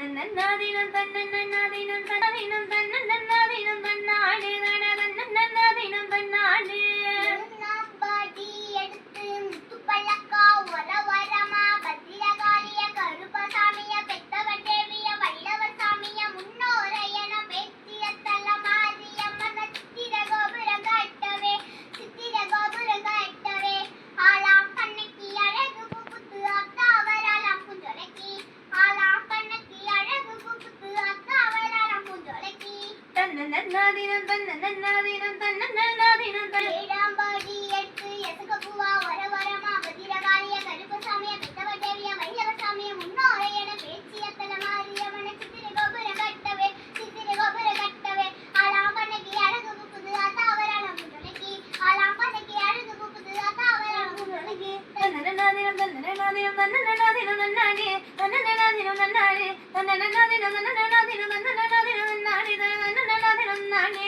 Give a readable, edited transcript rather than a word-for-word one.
தன்னன்னாதினம் தன்னன்னாதினம் தன்னதினம் தன்னன்னாதினம் தன்னாடே தன்னன்னாதினம் தன்னாடே பாடி எடுத்து முத்துப்பள்ளக்கா வரவரமா பத்திரகாளிய கருப்பசாமிய பெத்தவன் தேவிய வல்லவர் சாமிய முன்னோரையன பேச்சிய தலமாரியம்மன சித்திர கோபுரம் கட்டவே ஆளாம் கண்ணக்கி அழகு புகுத்து அக்காவராலாம் குஞ்சொலக்கி ஆளாம் கண்ணக்கி அழகு புகுத்து அக்காவராலாம் குஞ்சொலக்கி தன்னன்னாதினம் தன்னன்னாதினம் தன்னன்னாதினம் ஏழாம்பாடி எடுத்து எசகபுவா வரவரமா பத்திரகாளிய கருப்பசாமிய பெத்தவன் தேவிய வல்லவர் சாமிய முன்னோரையன பேச்சிய தலமாரியம்மன சித்திர கோபுரம் கட்டவே ஆளாம் கண்ணக்கி அழகு புகுத்து அக்காவராலாம் குஞ்சொலக்கி ஆளாம் கண்ணக்கி அழகு புகுத்து அக்காவராலாம் குஞ்சொலக்கி தன்னன்னாதினம் தன்னன்னாதினம் தன்னன்னாதினம் தன்னாடே தன்னன்னாதினம் தன்னாடே தன்னன்னாதினம் தன்னன்னாதினம் தன்னன்னாதினம் தன்னாடே தன்னன்னாதினம் தன்னாடே